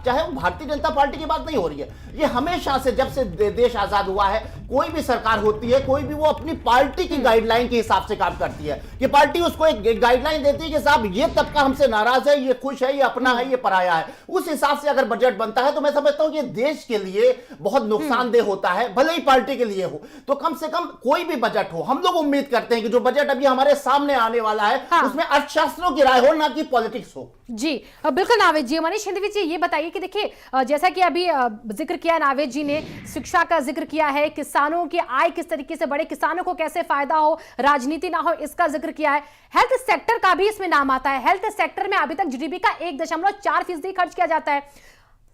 चाहे वो भारतीय जनता पार्टी की बात नहीं हो रही है, ये हमेशा से जब से देश आजाद हुआ है कोई भी सरकार होती है, कोई भी वो अपनी पार्टी की गाइडलाइन के हिसाब से काम करती है कि पार्टी उसको एक गाइडलाइन देती है कि साहब ये तबका हमसे नाराज है, ये खुश है, ये अपना है, ये पराया है। उस हिसाब से अगर बजट बनता है तो मैं समझता हूं कि देश के लिए बहुत नुकसानदेह होता है, भले ही पार्टी के लिए हो। तो कम से कम कोई भी बजट हो, हम लोग उम्मीद करते हैं कि जो बजट अभी हमारे सामने आने वाला है उसमें अर्थशास्त्रों की राय हो, ना कि पॉलिटिक्स हो। जी बिल्कुल नावेद जी। मनीष हिंदवी जी ये बताइए कि देखिए जैसा कि अभी जिक्र किया नावेद जी ने, शिक्षा का जिक्र किया है, किसानों की आय किस तरीके से बढ़े, किसानों को कैसे फायदा हो, राजनीति ना हो, इसका जिक्र किया है। हेल्थ सेक्टर का भी इसमें नाम आता है। हेल्थ सेक्टर में अभी तक जीडीपी का 1.4% खर्च किया जाता है।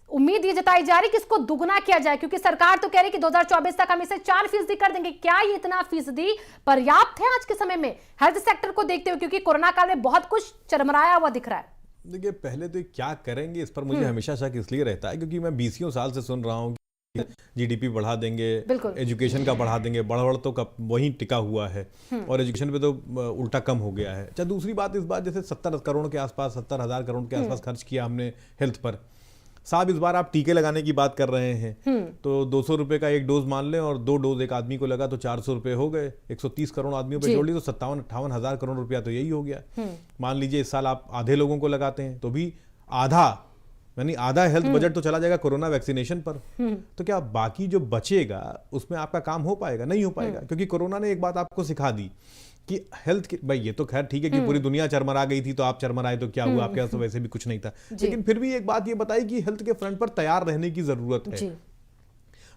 उम्मीद ये जताई जा रही कि इसको दुगना किया जाए, क्योंकि सरकार तो कह रही कि 2024 तक हम इसे 4% कर देंगे। क्या ये इतना फीसदी पर्याप्त है आज के समय में हेल्थ सेक्टर को देखते हुए, क्योंकि कोरोना काल में बहुत कुछ चरमराया हुआ दिख रहा है? देखिए, पहले तो क्या करेंगे इस पर मुझे हमेशा शक इसलिए रहता है क्योंकि मैं 20 साल से सुन रहा हूँ कि जीडीपी बढ़ा देंगे, एजुकेशन का बढ़ा देंगे, बढ़ तो कब वहीं टिका हुआ है और एजुकेशन पे तो उल्टा कम हो गया है। अच्छा, दूसरी बात, इस बार जैसे 70 करोड़ के आसपास, 70,000 करोड़ के आसपास खर्च किया हमने हेल्थ पर। साहब, इस बार आप टीके लगाने की बात कर रहे हैं तो 200 रुपए का एक डोज मान लें और 2 डोज एक आदमी को लगा तो 400 रुपए हो गए। 130 करोड़ आदमियों पे जोड़ ली तो 57-58 हजार करोड़ रुपया तो यही हो गया। मान लीजिए इस साल आप आधे लोगों को लगाते हैं तो भी आधा, यानी आधा हेल्थ बजट तो चला जाएगा कोरोना वैक्सीनेशन पर। तो क्या बाकी जो बचेगा उसमें आपका काम हो पाएगा? नहीं हो पाएगा, क्योंकि कोरोना ने एक बात आपको सिखा दी कि हेल्थ की, भाई ये तो खैर ठीक है कि पूरी दुनिया चरमरा गई थी तो आप चरमराए तो क्या हुआ, आपके पास तो वैसे भी कुछ नहीं था, लेकिन फिर भी एक बात ये बताई कि हेल्थ के फ्रंट पर तैयार रहने की जरूरत है।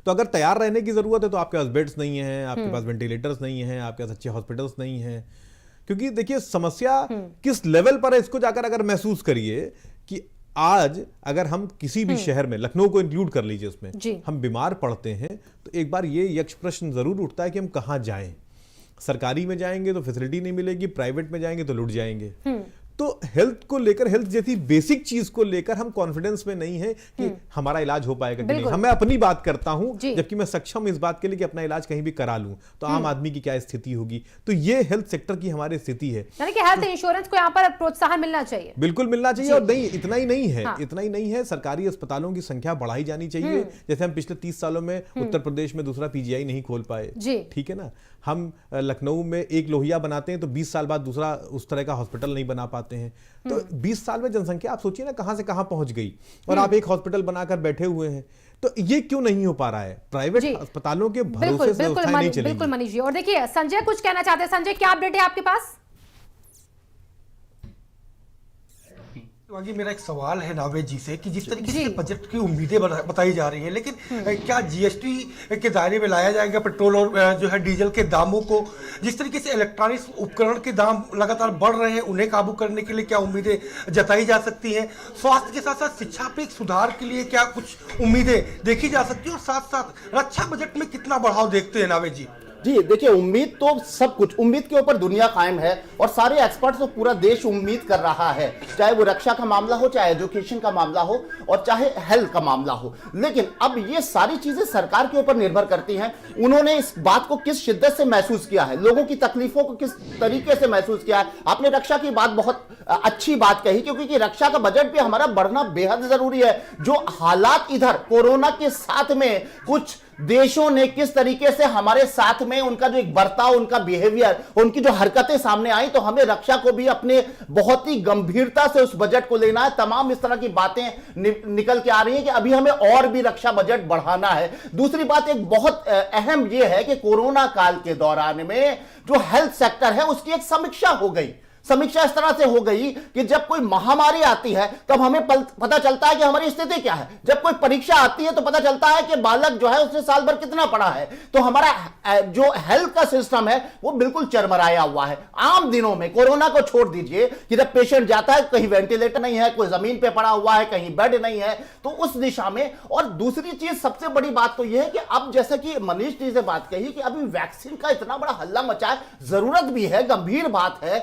तो अगर तैयार रहने की जरूरत है तो आपके पास बेड्स नहीं है, आपके पास वेंटिलेटर्स नहीं है, आपके पास अच्छे हॉस्पिटल्स नहीं है। क्योंकि देखिए समस्या किस लेवल पर है इसको जाकर अगर महसूस करिए कि आज अगर हम किसी भी शहर में, लखनऊ को इंक्लूड कर लीजिए उसमें, हम बीमार पड़ते हैं तो एक बार ये यक्ष प्रश्न जरूर उठता है कि हम कहां जाएं। सरकारी में जाएंगे तो फैसिलिटी नहीं मिलेगी, प्राइवेट में जाएंगे तो लुट जाएंगे। तो हेल्थ को लेकर, हेल्थ जैसी बेसिक चीज को लेकर हम कॉन्फिडेंस में नहीं है कि हमारा इलाज हो पाएगा कि नहीं। मैं अपनी बात करता हूं, जबकि मैं सक्षम इस बात के लिए कि अपना इलाज कहीं भी करा लूं, तो आम आदमी की क्या स्थिति होगी। तो ये हेल्थ सेक्टर की हमारी स्थिति है, यानी कि हेल्थ इंश्योरेंस को यहाँ पर प्रोत्साहन मिलना चाहिए, बिल्कुल मिलना चाहिए। और नहीं, इतना ही नहीं है, इतना ही नहीं है, सरकारी अस्पतालों की संख्या बढ़ाई जानी चाहिए। जैसे हम पिछले 30 सालों में उत्तर प्रदेश में दूसरा पीजीआई नहीं खोल पाए, ठीक है ना। हम लखनऊ में एक लोहिया बनाते हैं तो 20 साल बाद दूसरा उस तरह का हॉस्पिटल नहीं बना पाते हैं। तो 20 साल में जनसंख्या आप सोचिए ना कहां से कहां पहुंच गई, और आप एक हॉस्पिटल बनाकर बैठे हुए हैं। तो ये क्यों नहीं हो पा रहा है? प्राइवेट अस्पतालों के भरोसे से व्यवस्थाएं नहीं चलेंगी। बिल्कुल मनीष जी। और देखिए संजय कुछ कहना चाहते हैं। संजय, क्या अपडेट है आपके पास? आगे मेरा एक सवाल है नावेद जी से कि जिस तरीके से बजट की उम्मीदें बताई जा रही हैं, लेकिन क्या जीएसटी के दायरे में लाया जाएगा पेट्रोल और जो है डीजल के दामों को? जिस तरीके से इलेक्ट्रॉनिक्स उपकरण के दाम लगातार बढ़ रहे हैं, उन्हें काबू करने के लिए क्या उम्मीदें जताई जा सकती हैं? स्वास्थ्य के साथ साथ शिक्षा पे एक सुधार के लिए क्या कुछ उम्मीदें देखी जा सकती है? और साथ साथ रक्षा बजट में कितना बढ़ाव देखते हैं नावेद जी? जी देखिए, उम्मीद तो सब कुछ, उम्मीद के ऊपर दुनिया कायम है और सारे एक्सपर्ट्स तो पूरा देश उम्मीद कर रहा है, चाहे वो रक्षा का मामला हो, चाहे एजुकेशन का मामला हो और चाहे हेल्थ का मामला हो। लेकिन अब ये सारी चीजें सरकार के ऊपर निर्भर करती हैं, उन्होंने इस बात को किस शिद्दत से महसूस किया है, लोगों की तकलीफों को किस तरीके से महसूस किया है। आपने रक्षा की बात बहुत अच्छी बात कही, क्योंकि रक्षा का बजट भी हमारा बढ़ना बेहद जरूरी है। जो हालात इधर कोरोना के साथ में कुछ देशों ने किस तरीके से हमारे साथ में उनका जो एक बर्ताव, उनका बिहेवियर, उनकी जो हरकतें सामने आई, तो हमें रक्षा को भी अपने बहुत ही गंभीरता से उस बजट को लेना है। तमाम इस तरह की बातें निकल के आ रही हैं कि अभी हमें और भी रक्षा बजट बढ़ाना है। दूसरी बात एक बहुत अहम यह है कि कोरोना काल के दौरान में जो हेल्थ सेक्टर है उसकी एक समीक्षा हो गई। समीक्षा इस तरह से हो गई कि जब कोई महामारी आती है तब हमें पता चलता है कि हमारी स्थिति क्या है। जब कोई परीक्षा आती है तो पता चलता है कि बालक जो है उसने साल भर कितना पढ़ा है। तो हमारा जो हेल्थ का सिस्टम है वो बिल्कुल चरमराया हुआ है। आम दिनों में, कोरोना को छोड़ दीजिए, कि जब पेशेंट जाता है कहीं वेंटिलेटर नहीं है, कोई जमीन पे पड़ा हुआ है, कहीं बेड नहीं है, तो उस दिशा में। और दूसरी चीज सबसे बड़ी बात तो यह है कि अब जैसा कि मनीष जी से बात कही कि अभी वैक्सीन का इतना बड़ा हल्ला मचा है, जरूरत भी है, गंभीर बात है,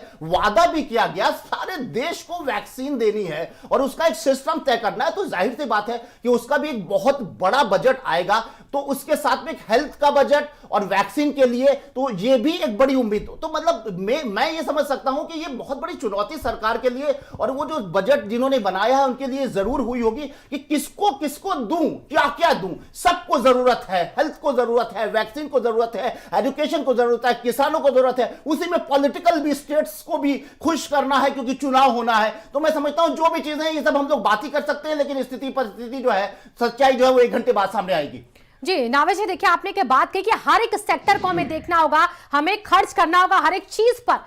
वादा भी किया गया, सारे देश को वैक्सीन देनी है और उसका एक सिस्टम तय करना है, तो जाहिर सी बात है कि उसका भी एक बहुत बड़ा बजट आएगा। तो उसके साथ में एक हेल्थ का बजट और वैक्सीन के लिए तो ये भी एक बड़ी उम्मीद हो। तो मतलब मैं ये समझ सकता हूं कि ये बहुत बड़ी चुनौती सरकार के लिए और वो जो बजट जिन्होंने बनाया है उनके लिए जरूर हुई होगी कि किसको किसको दूं, क्या क्या दूं। सबको जरूरत है, हेल्थ को जरूरत है, वैक्सीन को जरूरत है, एजुकेशन को जरूरत है, किसानों को जरूरत है, उसी में पॉलिटिकल भी स्टेट्स को भी खुश करना है क्योंकि चुनाव होना है। तो मैं समझता हूं जो भी चीजें हैं ये सब हम लोग बात ही कर सकते हैं, लेकिन स्थिति परिस्थिति जो है, सच्चाई जो है वो 1 घंटे बाद सामने आएगी। जी नावे जी, देखिए आपने क्या बात कही कि हर एक सेक्टर को हमें देखना होगा, हमें खर्च करना होगा हर एक चीज पर,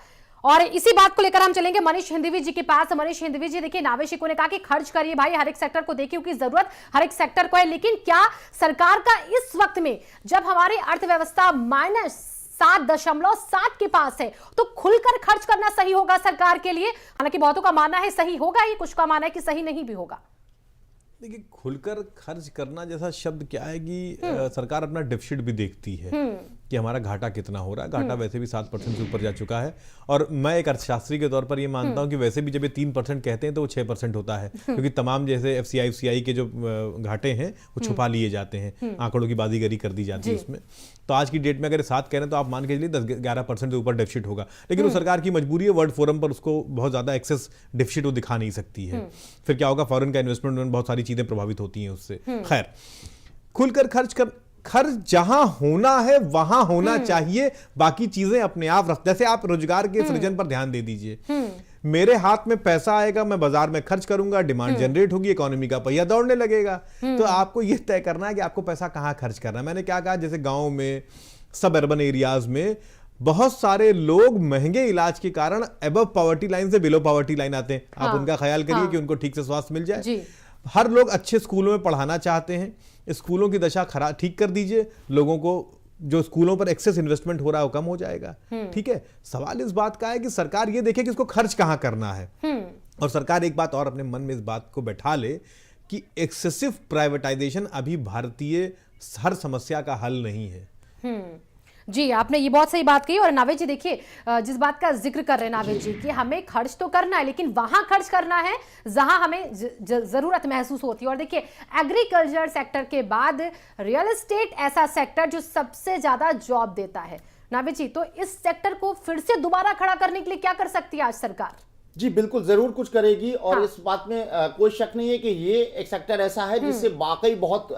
और इसी बात को लेकर हम चलेंगे मनीष हिंदवी जी के पास। मनीष हिंदवी जी, देखिए नावे जी को ने कहा कि खर्च करिए भाई, हर एक सेक्टर को देखिए क्योंकि जरूरत हर एक सेक्टर को है, लेकिन क्या सरकार का इस वक्त में जब हमारी अर्थव्यवस्था -7.7 के पास है तो खुलकर खर्च करना सही होगा सरकार के लिए? हालांकि बहुतों का मानना है सही होगा ही, कुछ का मानना है कि सही नहीं भी होगा। देखिए, खुलकर खर्च करना जैसा शब्द क्या है कि सरकार अपना डेफिसिट भी देखती है कि हमारा घाटा कितना हो रहा है। घाटा वैसे भी 7% से ऊपर जा चुका है, और मैं एक अर्थशास्त्री के तौर पर ये मानता हूं कि वैसे भी जब ये 3% कहते हैं तो वो 6% होता है, क्योंकि तमाम जैसे FCI के जो घाटे हैं वो छुपा लिए जाते हैं, आंकड़ों की बाजीगरी कर दी जाती है उसमें। तो आज की डेट में अगर 7 कह रहे हैं तो आप मान के चलिए 10-11% से ऊपर डेफिसिट होगा, लेकिन वो सरकार की मजबूरी है, वर्ल्ड फोरम पर उसको बहुत ज्यादा एक्सेस डेफिसिट वो दिखा नहीं सकती है। फिर क्या होगा, फॉरेन का इन्वेस्टमेंट में बहुत सारी चीजें प्रभावित होती हैं उससे। खैर, खुलकर खर्च जहां होना है वहां होना चाहिए, बाकी चीजें अपने आप जैसे आप रोजगार के सृजन पर ध्यान दे दीजिए। मेरे हाथ में पैसा आएगा, मैं बाजार में खर्च करूंगा, डिमांड जनरेट होगी, इकोनॉमी का पहिया दौड़ने लगेगा। तो आपको यह तय करना है कि आपको पैसा कहां खर्च करना है। मैंने क्या कहा, जैसे गांव में, सब अर्बन एरियाज में बहुत सारे लोग महंगे इलाज के कारण अबव पॉवर्टी लाइन से बिलो पॉवर्टी लाइन आते हैं। आप उनका ख्याल करिए कि उनको ठीक से स्वास्थ्य मिल जाए। हर लोग अच्छे स्कूलों में पढ़ाना चाहते हैं, स्कूलों की दशा खराब ठीक कर दीजिए, लोगों को जो स्कूलों पर एक्सेस इन्वेस्टमेंट हो रहा है वो कम हो जाएगा। ठीक है, सवाल इस बात का है कि सरकार ये देखे कि इसको खर्च कहां करना है, और सरकार एक बात और अपने मन में इस बात को बैठा ले कि एक्सेसिव प्राइवेटाइजेशन अभी भारतीय हर समस्या का हल नहीं है। जी, आपने ये बहुत सही बात कही। और नावे जी, देखिए जिस बात का जिक्र कर रहे हैं नावे जी कि हमें खर्च तो करना है, लेकिन वहां खर्च करना है जहां हमें जरूरत महसूस होती है। और देखिए, एग्रीकल्चर सेक्टर के बाद रियल एस्टेट ऐसा सेक्टर जो सबसे ज्यादा जॉब देता है। नावे जी, तो इस सेक्टर को फिर से दोबारा खड़ा करने के लिए क्या कर सकती है आज सरकार? जी बिल्कुल, जरूर कुछ करेगी, और इस बात में कोई शक नहीं है कि ये एक सेक्टर ऐसा है जिससे वाकई बहुत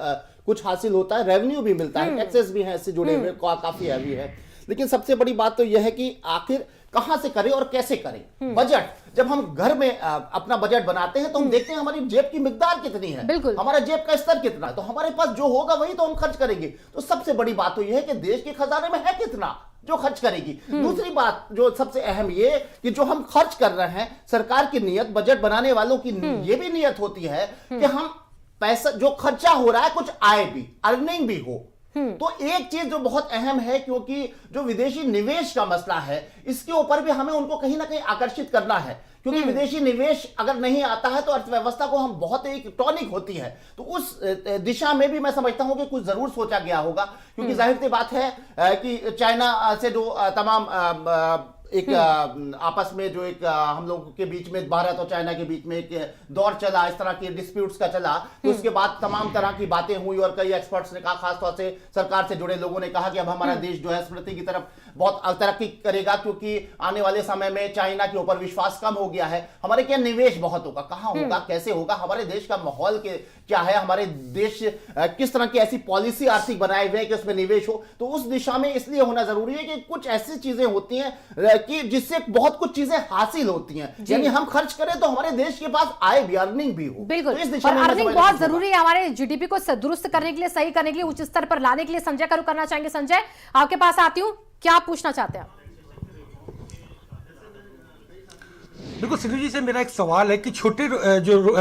कुछ हासिल होता है, रेवेन्यू भी मिलता है, टैक्सेस भी हैं इससे जुड़े हुए, काफी हैवी है। लेकिन सबसे बड़ी बात तो यह है कि आखिर कहां से करें और कैसे करें। बजट, जब हम घर में अपना बजट बनाते हैं तो हम देखते हैं हमारी जेब की मिकदार कितनी है, हमारा जेब का स्तर कितना है, तो हमारे पास जो होगा वही तो हम खर्च करेंगे। तो सबसे बड़ी बात तो यह है कि देश के खजाने में है कितना जो खर्च करेगी। दूसरी बात जो सबसे अहम ये कि जो हम खर्च कर रहे हैं, सरकार की नियत, बजट बनाने वालों की ये भी नियत होती है कि हम पैसा जो खर्चा हो रहा है कुछ आए भी, अर्निंग भी हो। तो एक चीज जो बहुत अहम है, क्योंकि जो विदेशी निवेश का मसला है इसके ऊपर भी हमें उनको कहीं ना कहीं आकर्षित करना है, क्योंकि विदेशी निवेश अगर नहीं आता है तो अर्थव्यवस्था को हम बहुत एक टॉनिक होती है। तो उस दिशा में भी मैं समझता हूं कि कुछ जरूर सोचा गया होगा, क्योंकि जाहिर सी बात है कि चाइना से जो तमाम एक आपस में जो एक हम लोग के बीच में, भारत और चाइना के बीच में एक दौर चला, इस तरह के डिस्प्यूट्स का चला, तो उसके बाद तमाम तरह की बातें हुई और कई एक्सपर्ट्स ने कहा, खासतौर से सरकार से जुड़े लोगों ने कहा कि अब हमारा देश जो है स्मृति की तरफ बहुत तरक्की करेगा, क्योंकि आने वाले समय में चाइना के ऊपर विश्वास कम हो गया है, हमारे क्या निवेश बहुत होगा, कहां होगा, कैसे होगा, हमारे देश का माहौल क्या है, हमारे देश किस तरह की ऐसी पॉलिसी आर्थिक बनाए हुए हैं कि उसमें निवेश हो। तो उस दिशा में इसलिए होना जरूरी है कि कुछ ऐसी चीजें होती हैं कि जिससे बहुत कुछ चीजें हासिल होती हैं, यानी हम खर्च करें तो हमारे देश के पास आए भी, अर्निंग भी हो। बिल्कुल, तो इस दिशा और में अर्निंग बहुत जरूरी है हमारे जीडीपी को दुरुस्त करने के लिए, सही करने के लिए, उच्च स्तर पर लाने के लिए। संजय का रुख करना चाहेंगे। संजय, आपके पास आती हूं, क्या आप पूछना चाहते हैं? बिल्कुल, सिंधु जी से मेरा एक सवाल है कि छोटे जो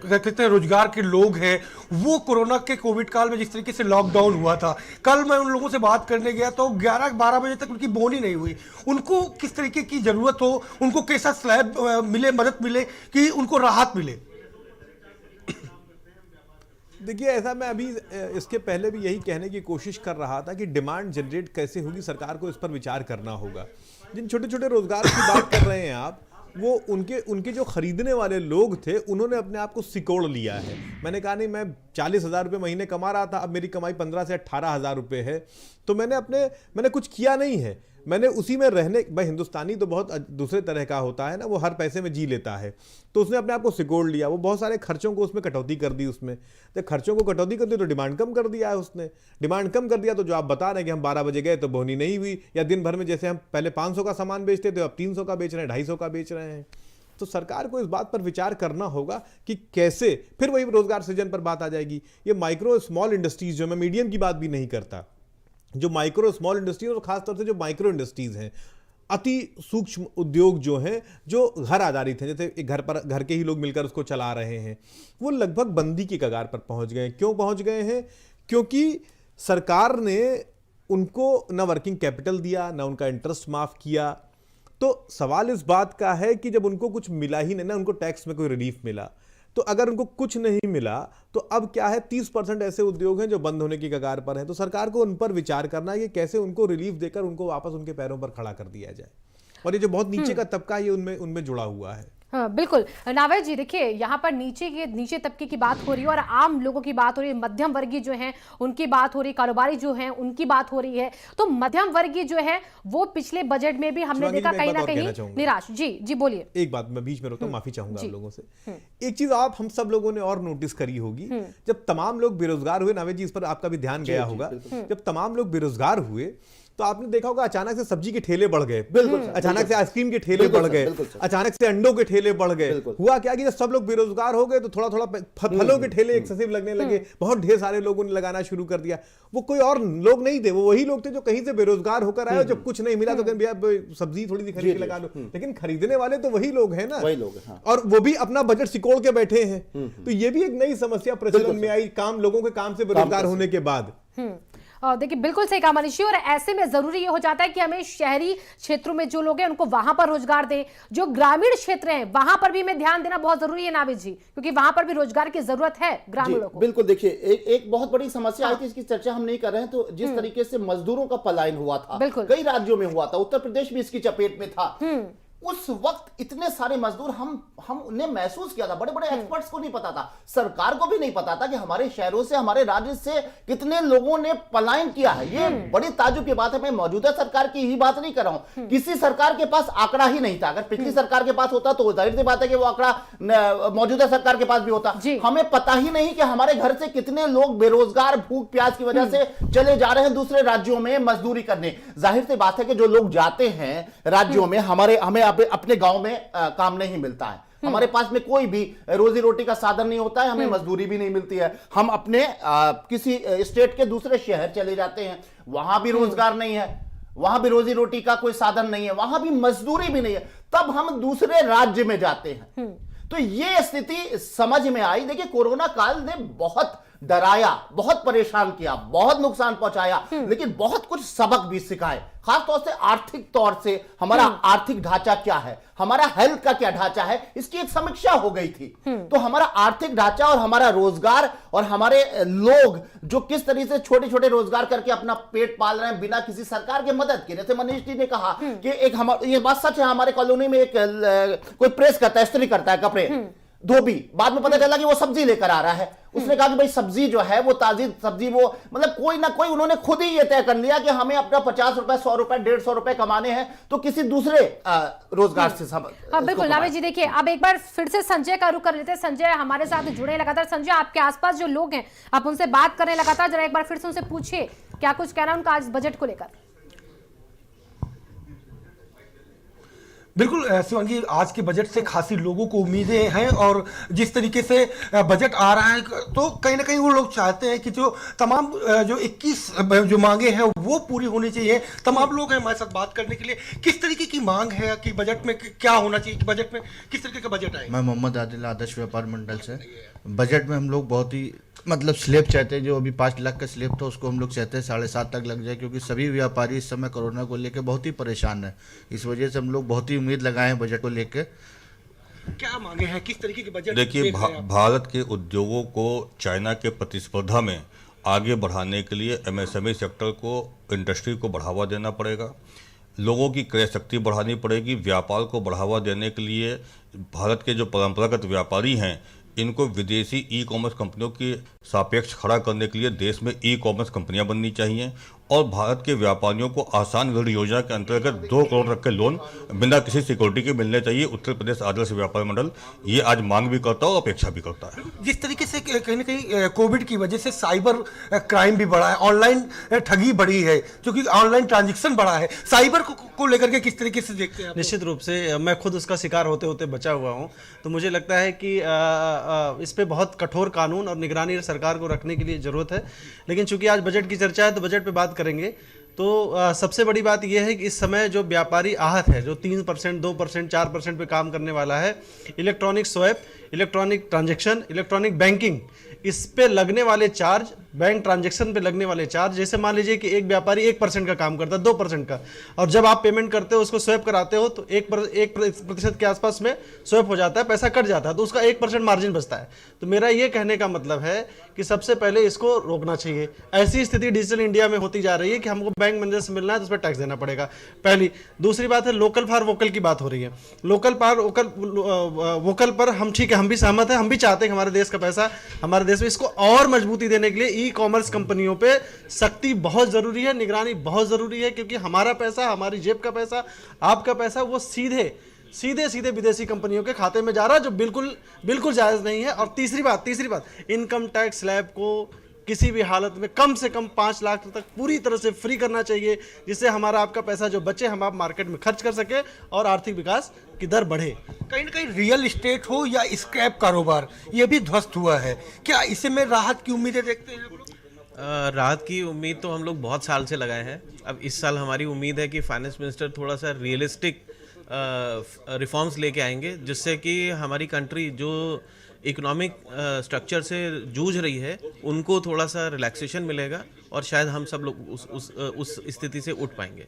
कहते हैं रोजगार के लोग हैं, वो कोरोना के कोविड काल में जिस तरीके से लॉकडाउन हुआ था, कल मैं उन लोगों से बात करने गया तो 11-12 बजे तक उनकी बोनी नहीं हुई। उनको किस तरीके की जरूरत हो, उनको कैसा स्लैब मिले, मदद मिले कि उनको राहत मिले। देखिए, ऐसा मैं अभी इसके पहले भी यही कहने की कोशिश कर रहा था कि डिमांड जनरेट कैसे होगी, सरकार को इस पर विचार करना होगा। जिन छोटे छोटे रोजगार की बात कर रहे हैं आप, वो उनके जो खरीदने वाले लोग थे उन्होंने अपने आप को सिकोड़ लिया है। मैंने कहा नहीं, मैं 40,000 रुपये महीने कमा रहा था, अब मेरी कमाई 15 से 18,000 रुपये है, तो मैंने कुछ किया नहीं है, मैंने उसी में रहने। भाई हिंदुस्तानी तो बहुत दूसरे तरह का होता है ना, वो हर पैसे में जी लेता है, तो उसने अपने आप को सिकोड़ लिया। वो बहुत सारे खर्चों को उसमें कटौती कर दी, उसमें तो खर्चों को कटौती कर दी तो डिमांड कम कर दिया है उसने। डिमांड कम कर दिया तो जो आप बता रहे हैं कि हम 12 बजे गए तो बोनी नहीं हुई, या दिन भर में जैसे हम पहले 500 का सामान बेचते थे अब 300 का बेच रहे हैं, 250 का बेच रहे हैं। तो सरकार को इस बात पर विचार करना होगा कि कैसे, फिर वही रोजगार सृजन पर बात आ जाएगी। ये माइक्रो स्मॉल इंडस्ट्रीज, जो मैं मीडियम की बात भी नहीं करता, जो माइक्रो स्मॉल इंडस्ट्रीज और खासतौर से जो माइक्रो इंडस्ट्रीज हैं, अति सूक्ष्म उद्योग जो हैं, जो घर आधारित हैं, जैसे एक घर के ही लोग मिलकर उसको चला रहे हैं, वो लगभग बंदी की कगार पर पहुंच गए। क्यों पहुंच गए हैं? क्योंकि सरकार ने उनको ना वर्किंग कैपिटल दिया, ना उनका इंटरेस्ट माफ किया। तो सवाल इस बात का है कि जब उनको कुछ मिला ही नहीं ना, उनको टैक्स में कोई रिलीफ मिला, तो अगर उनको कुछ नहीं मिला तो अब क्या है, 30% ऐसे उद्योग हैं जो बंद होने की कगार पर हैं। तो सरकार को उन पर विचार करना है कि कैसे उनको रिलीफ देकर उनको वापस उनके पैरों पर खड़ा कर दिया जाए। और ये जो बहुत नीचे का तबका है, ये उनमें जुड़ा हुआ है। हाँ बिल्कुल नावेद जी, देखिए यहाँ पर नीचे तबके की बात हो रही है और आम लोगों की बात हो रही है, मध्यम वर्गीय जो हैं उनकी बात हो रही है, कारोबारी जो हैं उनकी बात हो रही है। तो मध्यम वर्गीय जो है वो पिछले बजट में भी हमने देखा कहीं ना कहीं निराश। जी बोलिए। एक बात मैं बीच में रोकता हूँ, माफी चाहूंगा आप लोगों से। एक चीज आप हम सब लोगों ने और नोटिस करी होगी, जब तमाम लोग बेरोजगार हुए, नावेद जी इस पर आपका भी ध्यान गया होगा, जब तमाम लोग बेरोजगार हुए तो आपने देखा होगा अचानक से सब्जी के ठेले बढ़ गए, बिल्कुल, अचानक से आइसक्रीम के ठेले बढ़ गए, अचानक से अंडों के ठेले बढ़ गए। हुआ क्या कि जब सब लोग बेरोजगार हो गए तो थोड़ा थोड़ा फलों के ठेले एक्सेसिव लगने लगे, बहुत ढेर सारे लोगों ने लगाना शुरू कर दिया। वो कोई और लोग नहीं थे, वो वही लोग थे जो कहीं से बेरोजगार होकर आए, जब कुछ नहीं मिला तो भैया सब्जी थोड़ी सी खरीद के लगा लो, लेकिन खरीदने वाले तो वही लोग हैं ना, वही लोग हैं। और वो भी अपना बजट सिकोड़ के बैठे हैं। तो ये भी एक नई समस्या प्रचलन में आई, लोगों के काम से बेरोजगार होने के बाद। देखिए बिल्कुल सही कहा मनीषी, और ऐसे में जरूरी ये हो जाता है कि हमें शहरी क्षेत्रों में जो लोग हैं उनको वहां पर रोजगार दें, जो ग्रामीण क्षेत्र हैं वहां पर भी हमें ध्यान देना बहुत जरूरी है नावेद जी, क्योंकि वहां पर भी रोजगार की जरूरत है ग्रामीणों को। बिल्कुल, देखिए एक बहुत बड़ी समस्या आई थी, इसकी चर्चा हम नहीं कर रहे हैं। तो जिस तरीके से मजदूरों का पलायन हुआ था, कई राज्यों में हुआ था, उत्तर प्रदेश भी इसकी चपेट में था। उस वक्त इतने सारे मजदूर हमने महसूस किया था, बड़े बड़े एक्सपर्ट्स को नहीं पता था, सरकार को भी नहीं पता था कि हमारे शहरों से, हमारे राज्य से कितने लोगों ने पलायन किया है। ये बड़ी ताज्जुब की बात है। मैं मौजूदा सरकार की ही बात नहीं कर रहा हूं, किसी सरकार के पास आंकड़ा ही नहीं था। अगर पिछली सरकार के पास होता तो जाहिर सी बात है कि वो आंकड़ा मौजूदा सरकार के पास भी होता। हमें पता ही नहीं कि हमारे घर से कितने लोग बेरोजगार, भूख प्यास की वजह से चले जा रहे हैं दूसरे राज्यों में मजदूरी करने। जाहिर सी बात है कि जो लोग जाते हैं राज्यों में, हमें अपने गांव में काम नहीं मिलता है, हमारे पास में कोई भी रोजी रोटी का साधन नहीं होता है, हमें मजदूरी भी नहीं मिलती है। हम अपने किसी स्टेट के दूसरे शहर चले जाते हैं, वहां भी रोजगार नहीं है, वहां भी रोजी रोटी का कोई साधन नहीं है, वहां भी मजदूरी भी नहीं है, तब हम दूसरे राज्य में जाते हैं। तो ये स्थिति समझ में आई। देखिए, कोरोना काल ने बहुत डराया, बहुत परेशान किया, बहुत नुकसान पहुंचाया, लेकिन बहुत कुछ सबक भी सिखाए। खासतौर से आर्थिक तौर से हमारा आर्थिक ढांचा क्या है, हमारा हेल्थ का क्या ढांचा है, इसकी एक समीक्षा हो गई थी। तो हमारा आर्थिक ढांचा और हमारा रोजगार और हमारे लोग जो किस तरीके से छोटे छोटे रोजगार करके अपना पेट पाल रहे हैं बिना किसी सरकार की मदद के। जैसे मनीष जी ने कहा कि ये बात सच है, हमारे कॉलोनी में एक कोई प्रेस करता है, इस्त्री करता है कपड़े, धोबी, बाद में पता चला कि वो सब्जी लेकर आ रहा है। उसने कहा कि भाई सब्जी जो है वो ताजी सब्जी, वो मतलब कोई ना कोई उन्होंने खुद ही ये तय कर लिया कि हमें अपना 50 रुपए, 100 रुपए, 150 रुपए कमाने हैं, तो किसी दूसरे रोजगार से सब। हाँ बिल्कुल नावेद जी, देखिए अब एक बार फिर से संजय का रुख कर लेते हैं। संजय हमारे साथ जुड़े लगातार। संजय, आपके आसपास जो लोग हैं आप उनसे बात करने लगातार, जरा एक बार फिर से उनसे पूछिए क्या कुछ कहना उनका आज बजट को लेकर। बिल्कुल शिवांगी, आज के बजट से खासी लोगों को उम्मीदें हैं, और जिस तरीके से बजट आ रहा है तो कहीं ना कहीं वो लोग चाहते हैं कि जो तमाम जो 21 जो मांगे हैं वो पूरी होनी चाहिए। तमाम लोग हैं हमारे साथ बात करने के लिए। किस तरीके की मांग है कि बजट में क्या होना चाहिए, कि बजट में किस तरीके का बजट आए? मैं मोहम्मद आदिल, आदर्श व्यापार मंडल से। बजट में हम लोग बहुत ही स्लैब चाहते हैं, जो अभी 5 लाख का स्लैब था उसको हम लोग चाहते हैं 7.5 तक लग जाए, क्योंकि सभी व्यापारी इस समय कोरोना को लेकर बहुत ही परेशान है। इस वजह से हम लोग बहुत ही उम्मीद लगाए हैं बजट को लेकर। क्या मांगे हैं, किस तरीके के बजट? देखिए, भारत के उद्योगों को चाइना के प्रतिस्पर्धा में आगे बढ़ाने के लिए एमएसएमई सेक्टर को, इंडस्ट्री को बढ़ावा देना पड़ेगा। लोगों की क्रय शक्ति बढ़ानी पड़ेगी। व्यापार को बढ़ावा देने के लिए भारत के जो परंपरागत व्यापारी हैं, इनको विदेशी ई कॉमर्स कंपनियों के सापेक्ष खड़ा करने के लिए देश में ई कॉमर्स कंपनियां बननी चाहिए और भारत के व्यापारियों को आसान ऋण योजना के अंतर्गत 2 करोड़ तक के लोन बिना किसी सिक्योरिटी के मिलने चाहिए। उत्तर प्रदेश आदर्श व्यापार मंडल ये आज मांग भी करता है और अपेक्षा भी करता है। जिस तरीके से कहीं ना कहीं कोविड की वजह से साइबर क्राइम भी बढ़ा है, ऑनलाइन ठगी बढ़ी है, क्योंकि ऑनलाइन ट्रांजैक्शन बढ़ा है, साइबर को लेकर के किस तरीके से देखते हैं आप? निश्चित रूप से मैं खुद उसका शिकार होते होते बचा हुआ हूं, तो मुझे लगता है कि इस पे बहुत कठोर कानून और निगरानी सरकार को रखने के लिए जरूरत है। लेकिन चूंकि आज बजट की चर्चा है तो बजट पे बात करेंगे। तो सबसे बड़ी बात यह है कि इस समय जो व्यापारी आहत है, जो 3%, 2%, 4% पे काम करने वाला है, electronic swap, electronic transaction, electronic banking, इस पे लगने वाले चार्ज, बैंक ट्रांजैक्शन पे लगने वाले चार्ज, जैसे मान लीजिए कि एक व्यापारी 1% का काम करता है, 2% का, और जब आप पेमेंट करते हो, उसको स्वैप कराते हो, तो 1% के आसपास में स्वैप हो जाता है, पैसा कट जाता है, तो उसका 1% मार्जिन बचता है। तो मेरा ये कहने का मतलब है कि सबसे पहले इसको रोकना चाहिए। ऐसी स्थिति डिजिटल इंडिया में होती जा रही है कि हमको बैंक मैनेजर से मिलना है तो उस पर टैक्स देना पड़ेगा, पहली। दूसरी बात है लोकल फॉर वोकल की बात हो रही है। लोकल फॉर वोकल पर हम ठीक है, हम भी सहमत हैं, हम भी चाहते हैं कि हमारे देश का पैसा हमारे देश में। इसको और मजबूती देने के लिए ई कॉमर्स कंपनियों पे सख्ती बहुत जरूरी है, निगरानी बहुत जरूरी है, क्योंकि हमारा पैसा, हमारी जेब का पैसा, आपका पैसा वो सीधे विदेशी कंपनियों के खाते में जा रहा है, जो बिल्कुल जायज नहीं है। और तीसरी बात, इनकम टैक्स स्लैब को किसी भी हालत में कम से कम 5 लाख तक पूरी तरह से फ्री करना चाहिए, जिससे हमारा आपका पैसा जो बचे हम आप मार्केट में खर्च कर सके और आर्थिक विकास की दर बढ़े। कहीं ना कहीं रियल इस्टेट हो या स्क्रैप कारोबार, ये भी ध्वस्त हुआ है, क्या इसे में राहत की उम्मीदें देखते हैं? राहत की उम्मीद तो हम लोग बहुत साल से लगाए हैं। अब इस साल हमारी उम्मीद है कि फाइनेंस मिनिस्टर थोड़ा सा रियलिस्टिक रिफॉर्म्स लेके आएंगे, जिससे कि हमारी कंट्री जो इकोनॉमिक स्ट्रक्चर से जूझ रही है उनको थोड़ा सा रिलैक्सेशन मिलेगा और शायद हम सब लोग उस स्थिति से उठ पाएंगे।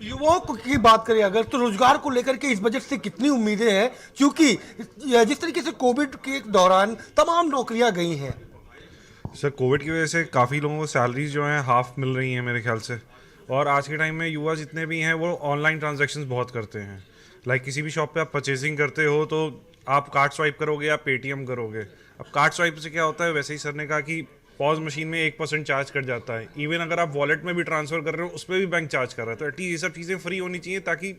युवाओं की बात करें अगर, तो रोजगार को लेकर के इस बजट से कितनी उम्मीदें हैं, क्योंकि जिस तरीके से कोविड के दौरान तमाम नौकरियां गई हैं? सर, कोविड की वजह से काफ़ी लोगों को सैलरीज जो हैं हाफ मिल रही हैं मेरे ख्याल से। और आज के टाइम में युवा जितने भी हैं वो ऑनलाइन ट्रांजैक्शंस बहुत करते हैं। लाइक किसी भी शॉप पे आप परचेजिंग करते हो तो आप कार्ड स्वाइप करोगे या पेटीएम करोगे। अब कार्ड स्वाइप से क्या होता है, वैसे ही सर ने कहा कि पॉज मशीन में 1% चार्ज कट जाता है। इवन अगर आप वॉलेट में भी ट्रांसफर कर रहे हो उस पर भी बैंक चार्ज कर रहा है। तो एटलीस्ट ये सब चीज़ें फ्री होनी चाहिए ताकि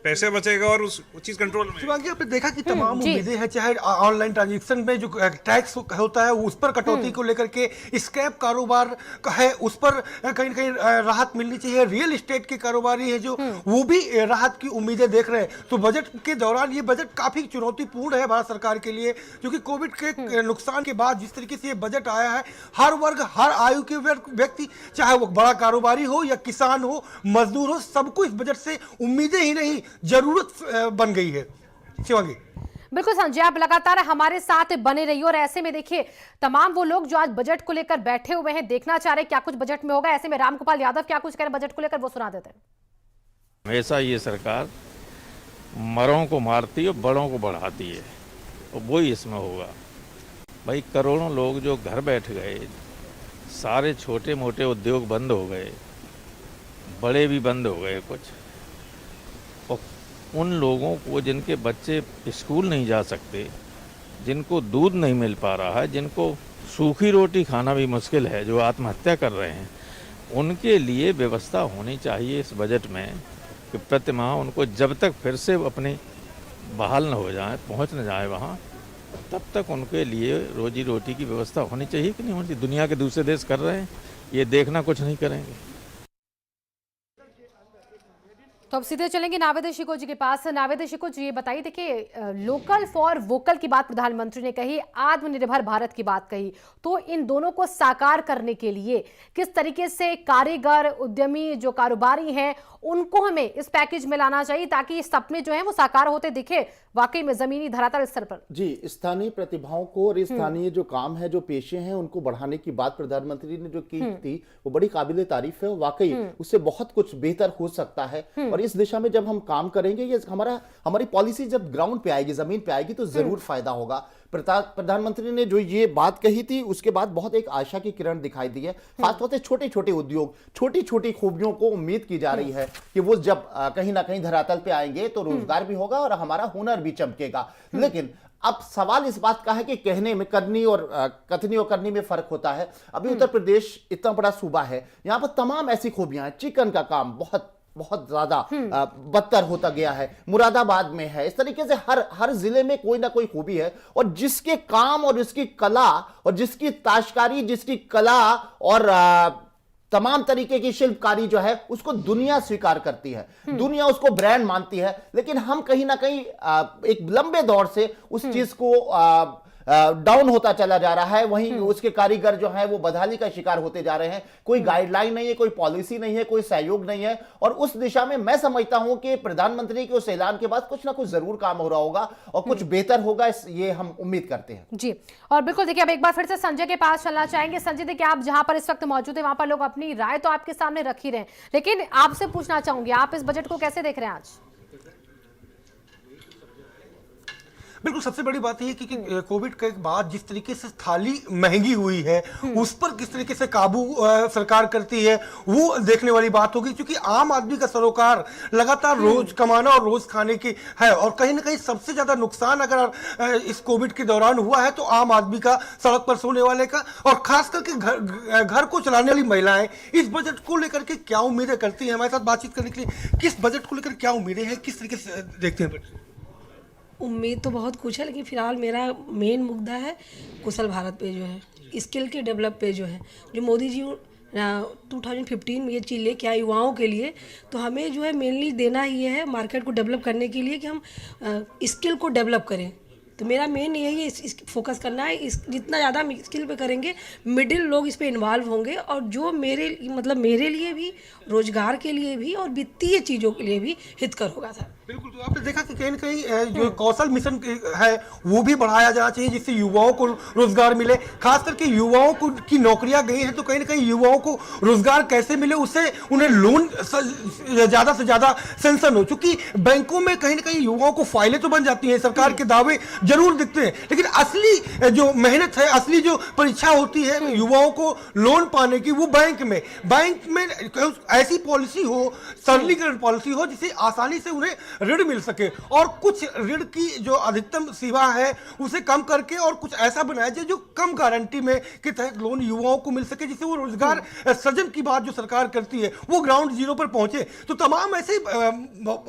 पैसे बचेगा और उस चीज कंट्रोल में। शिवांगी, आपने देखा कि तमाम उम्मीदें हैं, चाहे ऑनलाइन ट्रांजैक्शन में जो टैक्स होता है उस पर कटौती को लेकर के, स्क्रैप कारोबार का है उस पर कहीं ना कहीं राहत मिलनी चाहिए, रियल एस्टेट के कारोबारी है जो वो भी राहत की उम्मीदें देख रहे हैं। तो बजट के दौरान ये बजट काफी चुनौतीपूर्ण है भारत सरकार के लिए, क्योंकि कोविड के नुकसान के बाद जिस तरीके से ये बजट आया है, हर वर्ग, हर आयु के व्यक्ति, चाहे वो बड़ा कारोबारी हो या किसान हो, मजदूर हो, सबको इस बजट से उम्मीदें ही नहीं जरूरत बन गई है। शिवांगी, बिल्कुल संजय, आप लगातार हमारे साथ बने रहिए। और ऐसे में देखिए, तमाम वो लोग जो आज बजट को लेकर बैठे हुए हैं, देखना चाह रहे हैं क्या कुछ बजट में होगा। ऐसे में रामगोपाल यादव क्या कुछ कह रहे हैं बजट को लेकर, वो सुना देते हैं। हमेशा ये सरकार मरों को मारती है, बड़ों को बढ़ाती है, और वही इसमें होगा। भाई करोड़ों लोग जो घर बैठ गए, सारे छोटे मोटे उद्योग बंद हो गए, बड़े भी बंद हो गए कुछ, और उन लोगों को जिनके बच्चे स्कूल नहीं जा सकते, जिनको दूध नहीं मिल पा रहा है, जिनको सूखी रोटी खाना भी मुश्किल है, जो आत्महत्या कर रहे हैं, उनके लिए व्यवस्था होनी चाहिए इस बजट में कि प्रति माह उनको जब तक फिर से अपने बहाल न हो जाए, पहुंच न जाए वहाँ, तब तक उनके लिए रोजी रोटी की व्यवस्था होनी चाहिए कि नहीं होनी। दुनिया के दूसरे देश कर रहे हैं, ये देखना कुछ नहीं करेंगे। तो अब सीधे चलेंगे नावेद शिको जी के पास। नावेद शिको जी, ये बताइए, देखिए लोकल फॉर वोकल की बात प्रधानमंत्री ने कही, आत्मनिर्भर भारत की बात कही, तो इन दोनों को साकार करने के लिए किस तरीके से कारीगर, उद्यमी, जो कारोबारी हैं, उनको हमें इस पैकेज में लाना चाहिए ताकि सपने जो हैं वो साकार होते दिखे वाकई में जमीनी धरातल स्तर पर? जी, स्थानीय प्रतिभाओं को और स्थानीय जो काम है, जो पेशे हैं, उनको बढ़ाने की बात प्रधानमंत्री ने जो की थी वो बड़ी काबिले तारीफ है। और वाकई उससे बहुत कुछ बेहतर हो सकता है। और इस दिशा में जब हम काम करेंगे, ये हमारी पॉलिसी जब ग्राउंड पे आएगी, जमीन पे आएगी, तो जरूर फायदा होगा। प्रधानमंत्री ने जो ये बात कही थी उसके बाद बहुत एक आशा की किरण दिखाई दी है। खासतौर से छोटे छोटे उद्योग, छोटी छोटी खूबियों को उम्मीद की जा रही है कि वो जब कहीं ना कहीं धरातल पे आएंगे तो रोजगार भी होगा और हमारा हुनर भी चमकेगा। लेकिन अब सवाल इस बात का है कि कहने में करनी और कथनी और करनी में फर्क होता है। अभी उत्तर प्रदेश इतना बड़ा सूबा है, यहाँ पर तमाम ऐसी खूबियां हैं। चिकन का काम बहुत बहुत ज्यादा बदतर होता गया है, मुरादाबाद में है। इस तरीके से हर जिले में कोई ना कोई खूबी है, और जिसके काम और जिसकी कला और जिसकी ताशकारी, जिसकी कला और तमाम तरीके की शिल्पकारी जो है उसको दुनिया स्वीकार करती है, दुनिया उसको ब्रांड मानती है। लेकिन हम कहीं ना कहीं एक लंबे दौर से उस चीज को डाउन होता चला जा रहा है। वहीं उसके कारीगर जो हैं वो बदहाली का शिकार होते जा रहे हैं। कोई गाइडलाइन नहीं है, कोई पॉलिसी नहीं है, कोई सहयोग नहीं है। और उस दिशा में मैं समझता हूं कि प्रधानमंत्री के उस ऐलान के बाद कुछ ना कुछ जरूर काम हो रहा होगा और कुछ बेहतर होगा, ये हम उम्मीद करते हैं। जी, और बिल्कुल देखिए, अब एक बार फिर से संजय के पास चलना चाहेंगे। संजय, देखिए आप जहां पर इस वक्त मौजूद है वहां पर लोग अपनी राय तो आपके सामने रख ही रहे हैं, लेकिन आपसे पूछना चाहूंगी, आप इस बजट को कैसे देख रहे हैं आज? बिल्कुल, सबसे बड़ी बात यह कि कोविड के बाद जिस तरीके से थाली महंगी हुई है उस पर किस तरीके से काबू सरकार करती है वो देखने वाली बात होगी। क्योंकि आम आदमी का सरोकार लगातार रोज कमाना और रोज खाने की है, और कहीं ना कहीं सबसे ज्यादा नुकसान अगर इस कोविड के दौरान हुआ है तो आम आदमी का, सड़क पर सोने वाले का, और खास करके घर को चलाने वाली महिलाएं। इस बजट को लेकर के क्या उम्मीदें करती हैं? हमारे साथ बातचीत करने के लिए किस बजट को लेकर क्या उम्मीदें हैं, किस तरीके से देखते हैं? उम्मीद तो बहुत कुछ है, लेकिन फिलहाल मेरा मेन मुद्दा है कुशल भारत पे जो है, स्किल के डेवलप पे जो है, जो मोदी जी 2015 में ये चीज़ लेके आए युवाओं के लिए। तो हमें जो है मेनली देना ही है मार्केट को डेवलप करने के लिए कि हम स्किल को डेवलप करें। तो मेरा मेन यही है, इस फोकस करना है। जितना ज़्यादा हम स्किल पे करेंगे, मिडिल लोग इस पे इन्वॉल्व होंगे, और जो मेरे लिए भी, रोजगार के लिए भी और वित्तीय चीज़ों के लिए भी हितकर होगा सर। बिल्कुल, तो आपने देखा कि कहीं ना कहीं जो कौशल मिशन है वो भी बढ़ाया जाना चाहिए, जिससे युवाओं को रोजगार मिले। खास करके युवाओं को की नौकरियां गई हैं तो कहीं ना कहीं युवाओं को रोजगार कैसे मिले, उससे उन्हें लोन ज़्यादा से ज़्यादा सेंक्शन हो। चूंकि बैंकों में कहीं ना कहीं युवाओं को फाइलें तो बन जाती हैं, सरकार के दावे जरूर दिखते हैं, लेकिन असली जो मेहनत है, असली जो परीक्षा होती है युवाओं को लोन पाने की, वो बैंक में ऐसी पॉलिसी हो, सरलीकरण पॉलिसी हो जिससे आसानी से उन्हें ऋण मिल सके, और कुछ ऋण की जो अधिकतम सीमा है उसे कम करके और कुछ ऐसा बनाया जाए जो कम गारंटी में के तहत लोन युवाओं को मिल सके, जिससे वो रोजगार सृजन की बात जो सरकार करती है वो ग्राउंड जीरो पर पहुंचे। तो तमाम ऐसे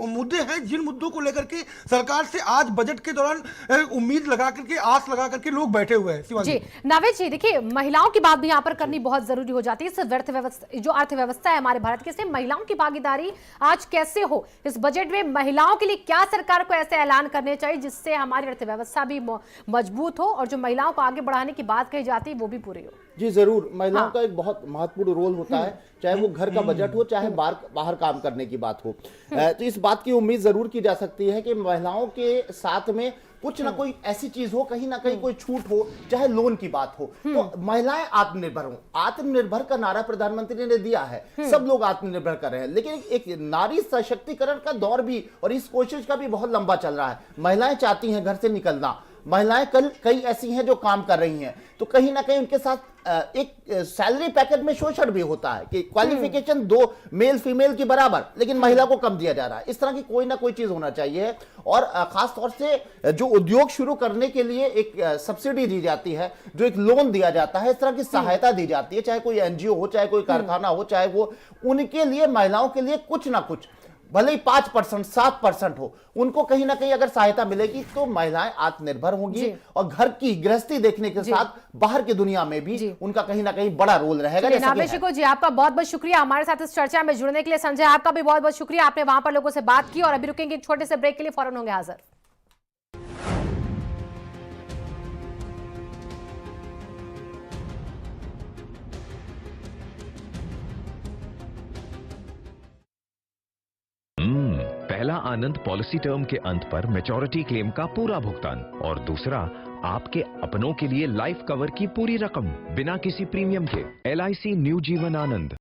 मुद्दे हैं जिन मुद्दों को लेकर के सरकार से आज बजट के दौरान उम्मीद लगा करके, आस लगा करके लोग बैठे हुए हैं। जी, नावेद जी, देखिए महिलाओं की बात भी यहाँ पर करनी बहुत जरूरी हो जाती है। जो अर्थव्यवस्था है हमारे भारत की, इसमें महिलाओं की भागीदारी आज कैसे हो? इस बजट में महिलाओं के लिए क्या सरकार को ऐसे ऐलान करने चाहिए जिससे हमारी अर्थव्यवस्था भी मजबूत हो और जो महिलाओं को आगे बढ़ाने की बात कही जाती है वो भी पूरी हो? जी जरूर, महिलाओं का एक बहुत महत्वपूर्ण रोल होता है, चाहे वो घर का बजट हो, चाहे बाहर काम करने की बात हो। तो इस बात की उम्मीद जरूर की जा सकती है कि महिलाओं के साथ में कुछ ना कोई ऐसी चीज हो, कहीं ना कहीं कोई छूट हो, चाहे लोन की बात हो, तो महिलाएं आत्मनिर्भर हो। आत्मनिर्भर का नारा प्रधानमंत्री ने दिया है, सब लोग आत्मनिर्भर कर रहे हैं, लेकिन एक नारी सशक्तिकरण का दौर भी और इस कोशिश का भी बहुत लंबा चल रहा है। महिलाएं चाहती हैं घर से निकलना, महिलाएं कई ऐसी हैं जो काम कर रही हैं, तो कहीं ना कहीं उनके साथ एक सैलरी पैकेज में शोषण भी होता है कि क्वालिफिकेशन दो मेल फीमेल की बराबर, लेकिन महिला को कम दिया जा रहा है। इस तरह की कोई ना कोई चीज होना चाहिए। और खास तौर से जो उद्योग शुरू करने के लिए एक सब्सिडी दी जाती है, जो एक लोन दिया जाता है, इस तरह की सहायता दी जाती है, चाहे कोई एनजीओ हो, चाहे कोई कारखाना हो, चाहे वो उनके लिए, महिलाओं के लिए कुछ ना कुछ, भले ही 5%, 7% हो, उनको कहीं ना कहीं अगर सहायता मिलेगी तो महिलाएं आत्मनिर्भर होंगी और घर की गृहस्थी देखने के साथ बाहर की दुनिया में भी उनका कहीं ना कहीं बड़ा रोल रहेगा। नावेद जी, आपका बहुत बहुत शुक्रिया हमारे साथ इस चर्चा में जुड़ने के लिए। संजय, आपका भी बहुत बहुत शुक्रिया, आपने वहां पर लोगों से बात की। और अभी रुकेंगे एक छोटे से ब्रेक के लिए, फौरन होंगे हाजिर। पहला आनंद पॉलिसी टर्म के अंत पर मैच्योरिटी क्लेम का पूरा भुगतान, और दूसरा आपके अपनों के लिए लाइफ कवर की पूरी रकम बिना किसी प्रीमियम के। LIC new Jeevan Anand.